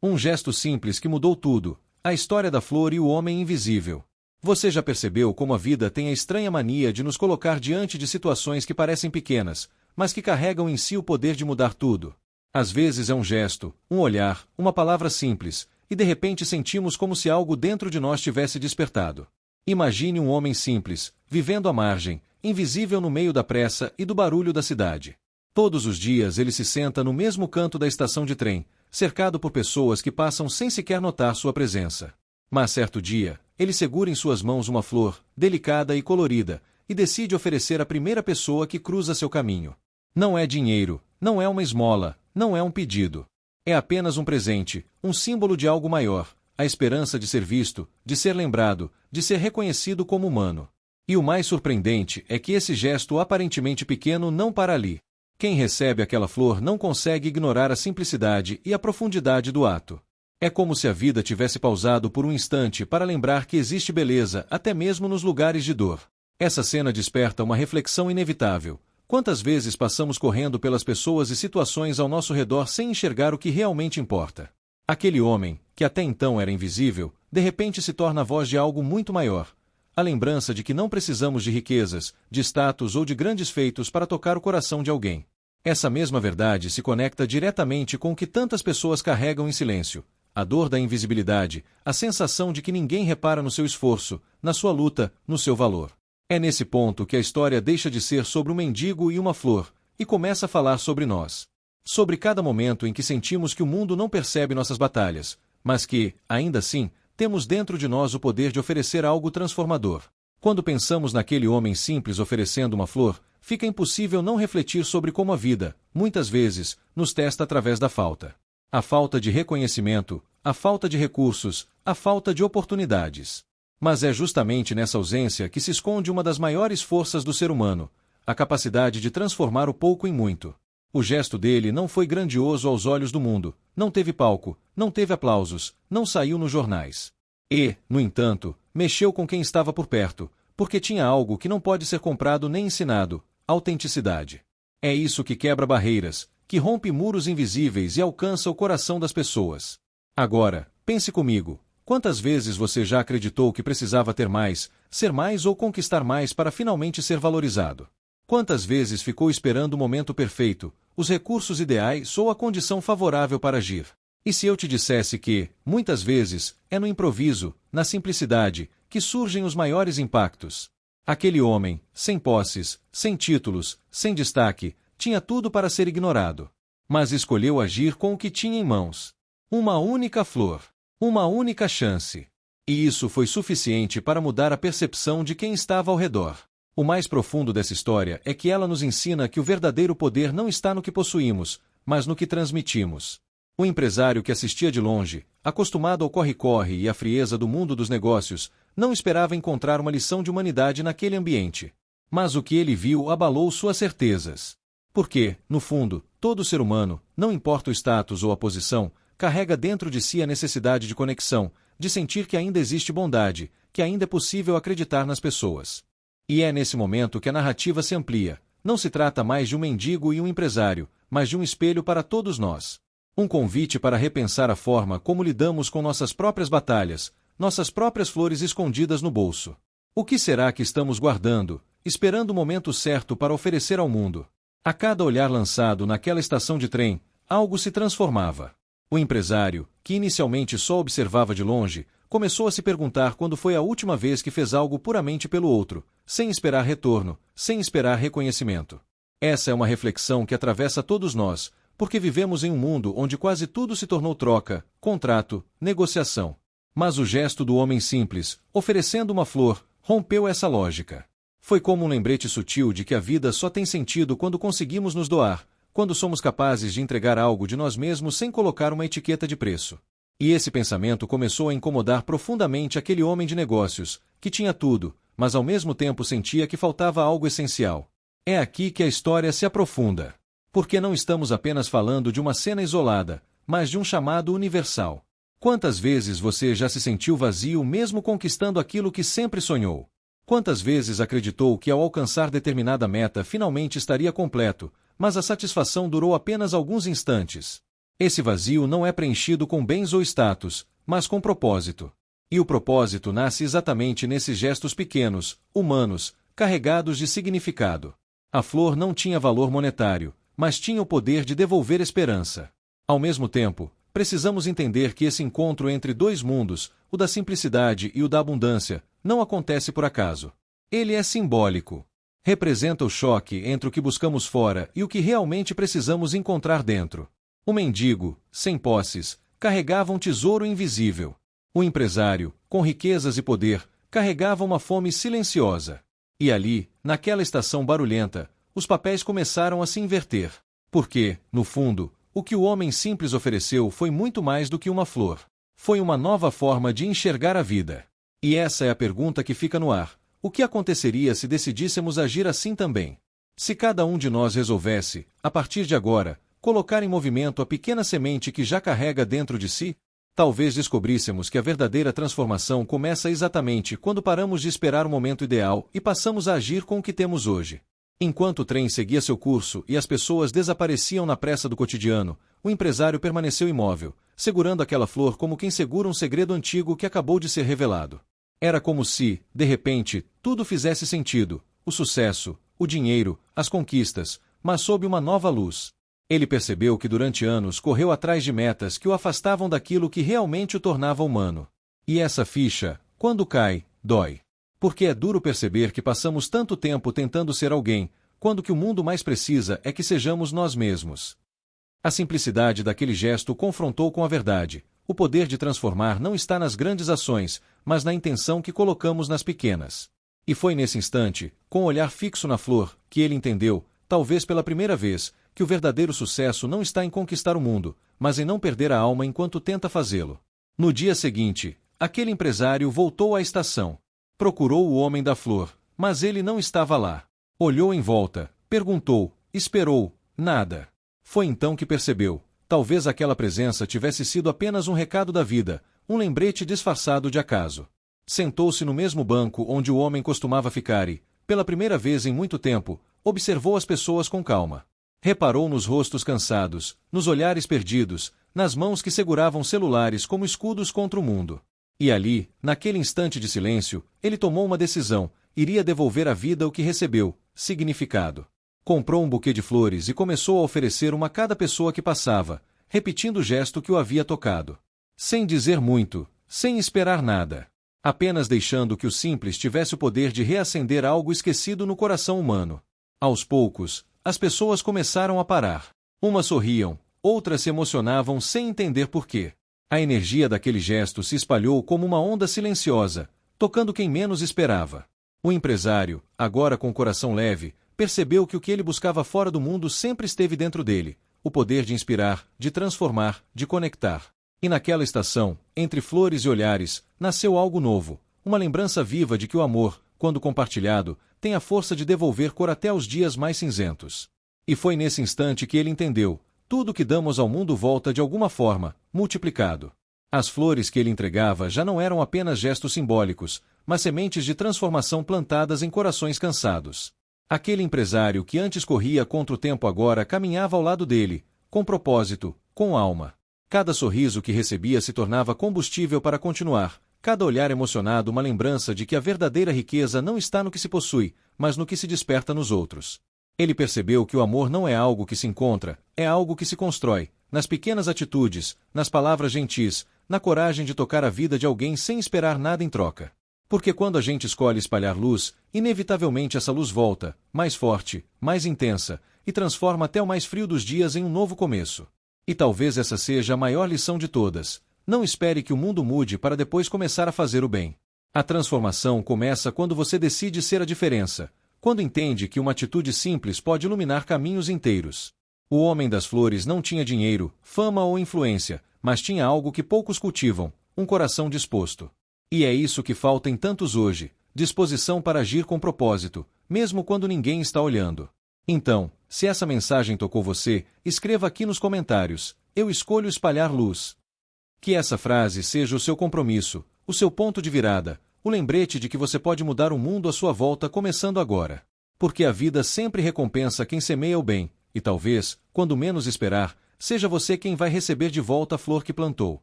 Um gesto simples que mudou tudo, a história da flor e o homem invisível. Você já percebeu como a vida tem a estranha mania de nos colocar diante de situações que parecem pequenas, mas que carregam em si o poder de mudar tudo? Às vezes é um gesto, um olhar, uma palavra simples, e de repente sentimos como se algo dentro de nós tivesse despertado. Imagine um homem simples, vivendo à margem, invisível no meio da pressa e do barulho da cidade. Todos os dias ele se senta no mesmo canto da estação de trem, cercado por pessoas que passam sem sequer notar sua presença. Mas certo dia, ele segura em suas mãos uma flor, delicada e colorida, e decide oferecer à primeira pessoa que cruza seu caminho. Não é dinheiro, não é uma esmola, não é um pedido. É apenas um presente, um símbolo de algo maior, a esperança de ser visto, de ser lembrado, de ser reconhecido como humano. E o mais surpreendente é que esse gesto aparentemente pequeno não para ali. Quem recebe aquela flor não consegue ignorar a simplicidade e a profundidade do ato. É como se a vida tivesse pausado por um instante para lembrar que existe beleza até mesmo nos lugares de dor. Essa cena desperta uma reflexão inevitável. Quantas vezes passamos correndo pelas pessoas e situações ao nosso redor sem enxergar o que realmente importa? Aquele homem, que até então era invisível, de repente se torna a voz de algo muito maior. A lembrança de que não precisamos de riquezas, de status ou de grandes feitos para tocar o coração de alguém. Essa mesma verdade se conecta diretamente com o que tantas pessoas carregam em silêncio. A dor da invisibilidade, a sensação de que ninguém repara no seu esforço, na sua luta, no seu valor. É nesse ponto que a história deixa de ser sobre um mendigo e uma flor, e começa a falar sobre nós. Sobre cada momento em que sentimos que o mundo não percebe nossas batalhas, mas que, ainda assim, temos dentro de nós o poder de oferecer algo transformador. Quando pensamos naquele homem simples oferecendo uma flor, fica impossível não refletir sobre como a vida, muitas vezes, nos testa através da falta. A falta de reconhecimento, a falta de recursos, a falta de oportunidades. Mas é justamente nessa ausência que se esconde uma das maiores forças do ser humano, a capacidade de transformar o pouco em muito. O gesto dele não foi grandioso aos olhos do mundo, não teve palco, não teve aplausos, não saiu nos jornais. E, no entanto, mexeu com quem estava por perto, porque tinha algo que não pode ser comprado nem ensinado: autenticidade. É isso que quebra barreiras, que rompe muros invisíveis e alcança o coração das pessoas. Agora, pense comigo, quantas vezes você já acreditou que precisava ter mais, ser mais ou conquistar mais para finalmente ser valorizado? Quantas vezes ficou esperando o momento perfeito, os recursos ideais ou a condição favorável para agir? E se eu te dissesse que, muitas vezes, é no improviso, na simplicidade, que surgem os maiores impactos? Aquele homem, sem posses, sem títulos, sem destaque, tinha tudo para ser ignorado. Mas escolheu agir com o que tinha em mãos. Uma única flor. Uma única chance. E isso foi suficiente para mudar a percepção de quem estava ao redor. O mais profundo dessa história é que ela nos ensina que o verdadeiro poder não está no que possuímos, mas no que transmitimos. O empresário que assistia de longe, acostumado ao corre-corre e à frieza do mundo dos negócios, não esperava encontrar uma lição de humanidade naquele ambiente. Mas o que ele viu abalou suas certezas. Porque, no fundo, todo ser humano, não importa o status ou a posição, carrega dentro de si a necessidade de conexão, de sentir que ainda existe bondade, que ainda é possível acreditar nas pessoas. E é nesse momento que a narrativa se amplia. Não se trata mais de um mendigo e um empresário, mas de um espelho para todos nós. Um convite para repensar a forma como lidamos com nossas próprias batalhas, nossas próprias flores escondidas no bolso. O que será que estamos guardando, esperando o momento certo para oferecer ao mundo? A cada olhar lançado naquela estação de trem, algo se transformava. O empresário, que inicialmente só observava de longe, começou a se perguntar quando foi a última vez que fez algo puramente pelo outro, sem esperar retorno, sem esperar reconhecimento. Essa é uma reflexão que atravessa todos nós, porque vivemos em um mundo onde quase tudo se tornou troca, contrato, negociação. Mas o gesto do homem simples, oferecendo uma flor, rompeu essa lógica. Foi como um lembrete sutil de que a vida só tem sentido quando conseguimos nos doar, quando somos capazes de entregar algo de nós mesmos sem colocar uma etiqueta de preço. E esse pensamento começou a incomodar profundamente aquele homem de negócios, que tinha tudo, mas ao mesmo tempo sentia que faltava algo essencial. É aqui que a história se aprofunda. Porque não estamos apenas falando de uma cena isolada, mas de um chamado universal. Quantas vezes você já se sentiu vazio mesmo conquistando aquilo que sempre sonhou? Quantas vezes acreditou que ao alcançar determinada meta finalmente estaria completo, mas a satisfação durou apenas alguns instantes? Esse vazio não é preenchido com bens ou status, mas com propósito. E o propósito nasce exatamente nesses gestos pequenos, humanos, carregados de significado. A flor não tinha valor monetário, mas tinha o poder de devolver esperança. Ao mesmo tempo, precisamos entender que esse encontro entre dois mundos, o da simplicidade e o da abundância, não acontece por acaso. Ele é simbólico. Representa o choque entre o que buscamos fora e o que realmente precisamos encontrar dentro. O mendigo, sem posses, carregava um tesouro invisível. O empresário, com riquezas e poder, carregava uma fome silenciosa. E ali, naquela estação barulhenta, os papéis começaram a se inverter. Porque, no fundo, o que o homem simples ofereceu foi muito mais do que uma flor. Foi uma nova forma de enxergar a vida. E essa é a pergunta que fica no ar. O que aconteceria se decidíssemos agir assim também? Se cada um de nós resolvesse, a partir de agora, colocar em movimento a pequena semente que já carrega dentro de si? Talvez descobríssemos que a verdadeira transformação começa exatamente quando paramos de esperar o momento ideal e passamos a agir com o que temos hoje. Enquanto o trem seguia seu curso e as pessoas desapareciam na pressa do cotidiano, o empresário permaneceu imóvel, segurando aquela flor como quem segura um segredo antigo que acabou de ser revelado. Era como se, de repente, tudo fizesse sentido: o sucesso, o dinheiro, as conquistas, mas sob uma nova luz. Ele percebeu que durante anos correu atrás de metas que o afastavam daquilo que realmente o tornava humano. E essa ficha, quando cai, dói. Porque é duro perceber que passamos tanto tempo tentando ser alguém, quando o que o mundo mais precisa é que sejamos nós mesmos. A simplicidade daquele gesto o confrontou com a verdade. O poder de transformar não está nas grandes ações, mas na intenção que colocamos nas pequenas. E foi nesse instante, com o olhar fixo na flor, que ele entendeu, talvez pela primeira vez, que o verdadeiro sucesso não está em conquistar o mundo, mas em não perder a alma enquanto tenta fazê-lo. No dia seguinte, aquele empresário voltou à estação. Procurou o homem da flor, mas ele não estava lá. Olhou em volta, perguntou, esperou, nada. Foi então que percebeu. Talvez aquela presença tivesse sido apenas um recado da vida, um lembrete disfarçado de acaso. Sentou-se no mesmo banco onde o homem costumava ficar e, pela primeira vez em muito tempo, observou as pessoas com calma. Reparou nos rostos cansados, nos olhares perdidos, nas mãos que seguravam celulares como escudos contra o mundo. E ali, naquele instante de silêncio, ele tomou uma decisão: iria devolver à vida o que recebeu, significado. Comprou um buquê de flores e começou a oferecer uma a cada pessoa que passava, repetindo o gesto que o havia tocado. Sem dizer muito, sem esperar nada. Apenas deixando que o simples tivesse o poder de reacender algo esquecido no coração humano. Aos poucos, as pessoas começaram a parar. Umas sorriam, outras se emocionavam sem entender porquê. A energia daquele gesto se espalhou como uma onda silenciosa, tocando quem menos esperava. O empresário, agora com o coração leve, percebeu que o que ele buscava fora do mundo sempre esteve dentro dele: o poder de inspirar, de transformar, de conectar. E naquela estação, entre flores e olhares, nasceu algo novo, uma lembrança viva de que o amor, quando compartilhado, tem a força de devolver cor até aos dias mais cinzentos. E foi nesse instante que ele entendeu: tudo o que damos ao mundo volta de alguma forma, multiplicado. As flores que ele entregava já não eram apenas gestos simbólicos, mas sementes de transformação plantadas em corações cansados. Aquele empresário que antes corria contra o tempo agora caminhava ao lado dele, com propósito, com alma. Cada sorriso que recebia se tornava combustível para continuar, cada olhar emocionado uma lembrança de que a verdadeira riqueza não está no que se possui, mas no que se desperta nos outros. Ele percebeu que o amor não é algo que se encontra, é algo que se constrói, nas pequenas atitudes, nas palavras gentis, na coragem de tocar a vida de alguém sem esperar nada em troca. Porque quando a gente escolhe espalhar luz, inevitavelmente essa luz volta, mais forte, mais intensa, e transforma até o mais frio dos dias em um novo começo. E talvez essa seja a maior lição de todas: não espere que o mundo mude para depois começar a fazer o bem. A transformação começa quando você decide ser a diferença, quando entende que uma atitude simples pode iluminar caminhos inteiros. O homem das flores não tinha dinheiro, fama ou influência, mas tinha algo que poucos cultivam: um coração disposto. E é isso que falta em tantos hoje: disposição para agir com propósito, mesmo quando ninguém está olhando. Então, se essa mensagem tocou você, escreva aqui nos comentários: eu escolho espalhar luz. Que essa frase seja o seu compromisso, o seu ponto de virada, o lembrete de que você pode mudar o mundo à sua volta começando agora. Porque a vida sempre recompensa quem semeia o bem, e talvez, quando menos esperar, seja você quem vai receber de volta a flor que plantou.